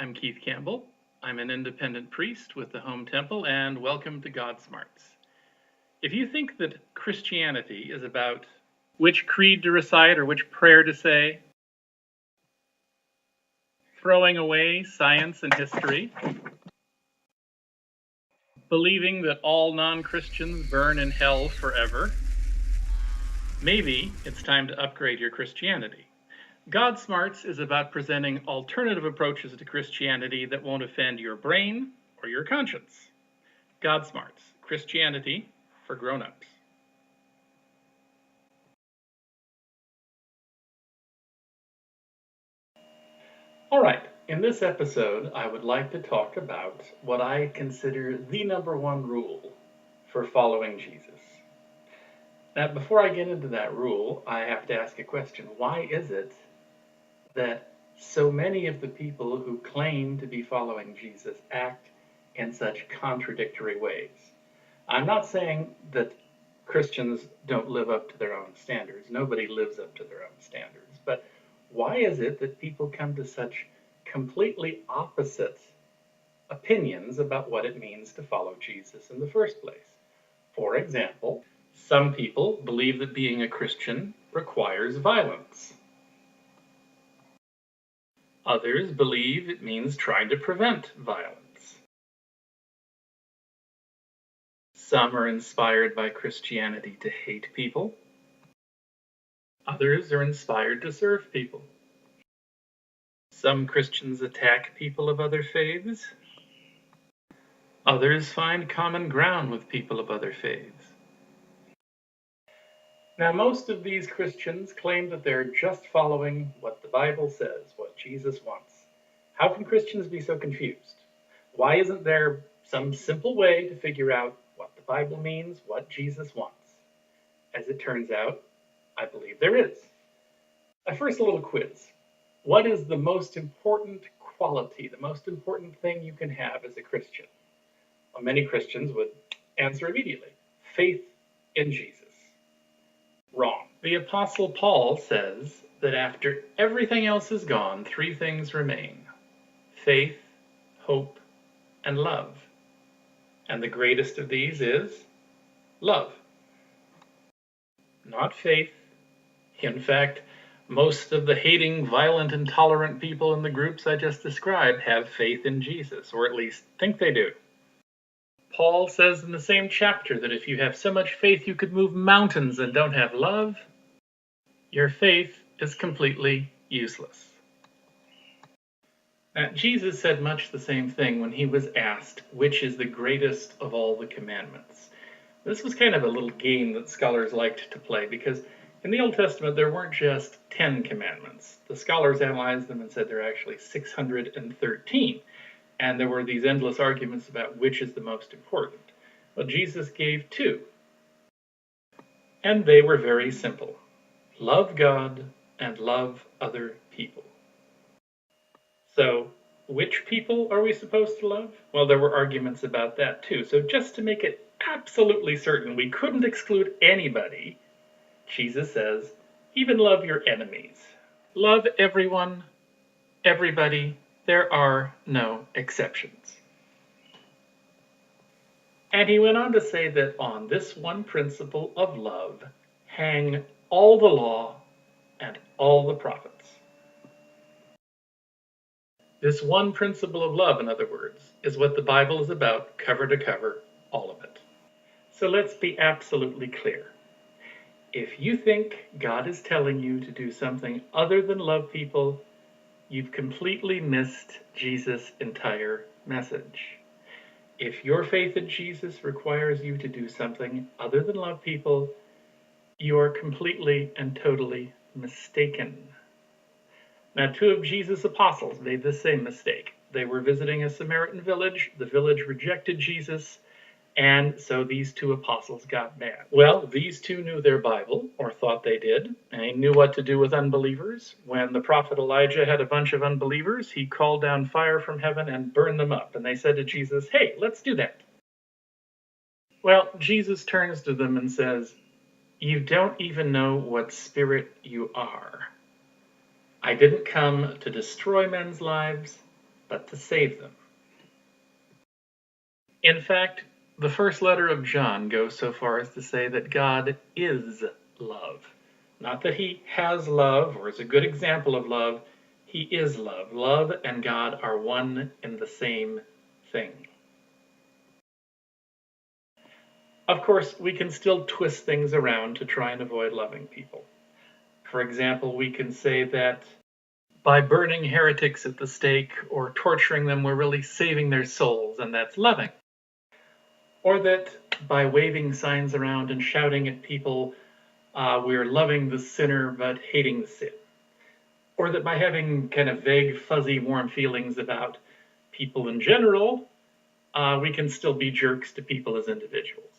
I'm Keith Campbell. I'm an independent priest with the Home Temple, and welcome to GodSmarts. If you think that Christianity is about which creed to recite or which prayer to say, throwing away science and history, believing that all non-Christians burn in hell forever, maybe it's time to upgrade your Christianity. GodSmarts is about presenting alternative approaches to Christianity that won't offend your brain or your conscience. GodSmarts, Christianity for grown-ups. All right, in this episode, I would like to talk about what I consider the number one rule for following Jesus. Now, before I get into that rule, I have to ask a question. Why is it that so many of the people who claim to be following Jesus act in such contradictory ways? I'm not saying that Christians don't live up to their own standards. Nobody lives up to their own standards. But why is it that people come to such completely opposite opinions about what it means to follow Jesus in the first place? For example, some people believe that being a Christian requires violence. Others believe it means trying to prevent violence. Some are inspired by Christianity to hate people. Others are inspired to serve people. Some Christians attack people of other faiths. Others find common ground with people of other faiths. Now, most of these Christians claim that they're just following what the Bible says, what Jesus wants. How can Christians be so confused? Why isn't there some simple way to figure out what the Bible means, what Jesus wants? As it turns out, I believe there is. First, a little quiz. What is the most important quality, the most important thing you can have as a Christian? Well, many Christians would answer immediately: faith in Jesus. Wrong. The Apostle Paul says that after everything else is gone, three things remain: faith, hope, and love. And the greatest of these is love, not faith. In fact, most of the hating, violent, intolerant people in the groups I just described have faith in Jesus, or at least think they do. Paul says in the same chapter that if you have so much faith you could move mountains and don't have love, your faith is completely useless. Now, Jesus said much the same thing when he was asked which is the greatest of all the commandments. This was kind of a little game that scholars liked to play, because in the Old Testament there weren't just 10 commandments. The scholars analyzed them and said there are actually 613. And there were these endless arguments about which is the most important. Well, Jesus gave two. And they were very simple: love God and love other people. So, which people are we supposed to love? Well, there were arguments about that too. So just to make it absolutely certain we couldn't exclude anybody, Jesus says, even love your enemies. Love everyone, everybody. There are no exceptions. And he went on to say that on this one principle of love hang all the law and all the prophets. This one principle of love, in other words, is what the Bible is about, cover to cover, all of it. So let's be absolutely clear. If you think God is telling you to do something other than love people, you've completely missed Jesus' entire message. If your faith in Jesus requires you to do something other than love people, you are completely and totally mistaken. Now, two of Jesus' apostles made the same mistake. They were visiting a Samaritan village. The village rejected Jesus, and so these two apostles got mad. Well, these two knew their Bible, or thought they did, and they knew what to do with unbelievers. When the prophet Elijah had a bunch of unbelievers, he called down fire from heaven and burned them up. And they said to Jesus, "Hey, let's do that." Well, Jesus turns to them and says, "You don't even know what spirit you are. I didn't come to destroy men's lives, but to save them. In fact, the first letter of John goes so far as to say that God is love. Not that he has love or is a good example of love. He is love. Love and God are one and the same thing. Of course, we can still twist things around to try and avoid loving people. For example, we can say that by burning heretics at the stake or torturing them, we're really saving their souls, and that's loving. Or that by waving signs around and shouting at people, we're loving the sinner but hating the sin. Or that by having kind of vague, fuzzy, warm feelings about people in general, we can still be jerks to people as individuals.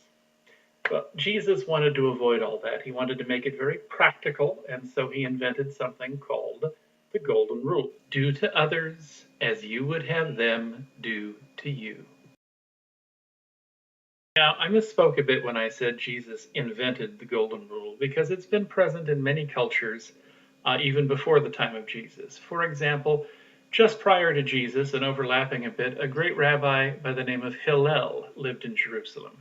But Jesus wanted to avoid all that. He wanted to make it very practical, and so he invented something called the Golden Rule. Do to others as you would have them do to you. Now, I misspoke a bit when I said Jesus invented the Golden Rule, because it's been present in many cultures even before the time of Jesus. For example, just prior to Jesus, and overlapping a bit, a great rabbi by the name of Hillel lived in Jerusalem.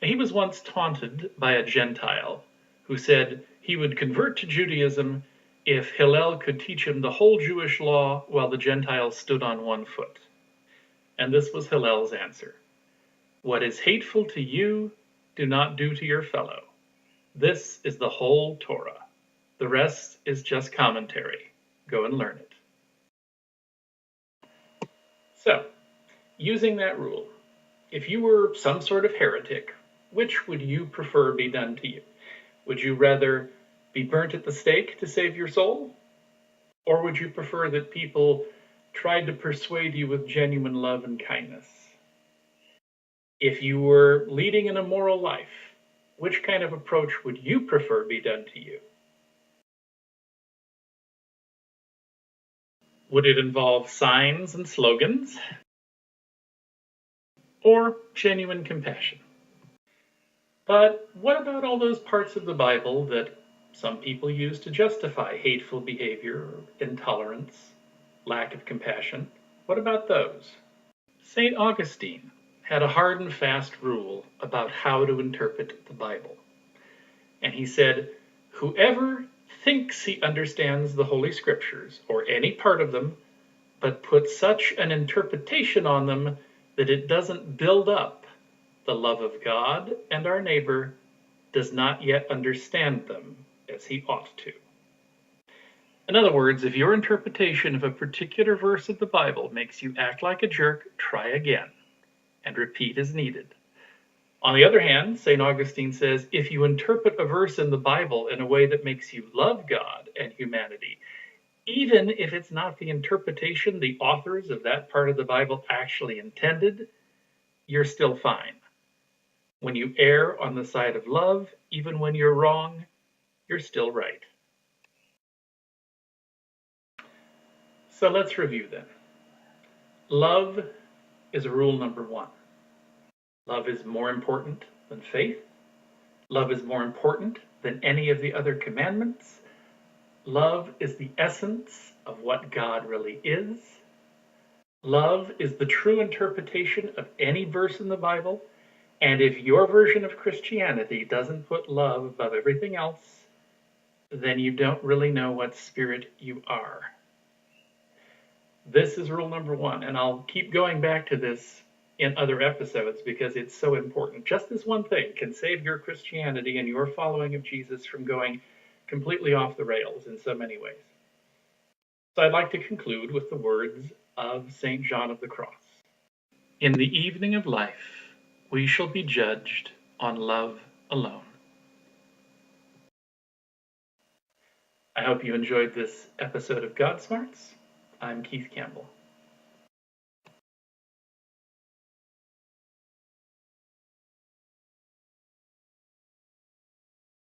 He was once taunted by a Gentile who said he would convert to Judaism if Hillel could teach him the whole Jewish law while the Gentiles stood on one foot. And this was Hillel's answer. What is hateful to you, do not do to your fellow. This is the whole Torah. The rest is just commentary. Go and learn it. So, using that rule, if you were some sort of heretic, which would you prefer be done to you? Would you rather be burnt at the stake to save your soul? Or would you prefer that people tried to persuade you with genuine love and kindness? If you were leading an immoral life, which kind of approach would you prefer be done to you? Would it involve signs and slogans? Or genuine compassion? But what about all those parts of the Bible that some people use to justify hateful behavior, intolerance, lack of compassion? What about those? St. Augustine had a hard and fast rule about how to interpret the Bible. And he said, whoever thinks he understands the Holy Scriptures, or any part of them, but puts such an interpretation on them that it doesn't build up the love of God and our neighbor, does not yet understand them as he ought to. In other words, if your interpretation of a particular verse of the Bible makes you act like a jerk, try again and repeat as needed. On the other hand, St. Augustine says, if you interpret a verse in the Bible in a way that makes you love God and humanity, even if it's not the interpretation the authors of that part of the Bible actually intended, you're still fine. When you err on the side of love, even when you're wrong, you're still right. So let's review then. Love is rule number one. Love is more important than faith. Love is more important than any of the other commandments. Love is the essence of what God really is. Love is the true interpretation of any verse in the Bible. And if your version of Christianity doesn't put love above everything else, then you don't really know what spirit you are. This is rule number one, and I'll keep going back to this in other episodes because it's so important. Just this one thing can save your Christianity and your following of Jesus from going completely off the rails in so many ways. So I'd like to conclude with the words of St. John of the Cross. In the evening of life, we shall be judged on love alone. I hope you enjoyed this episode of GodSmarts. I'm Keith Campbell.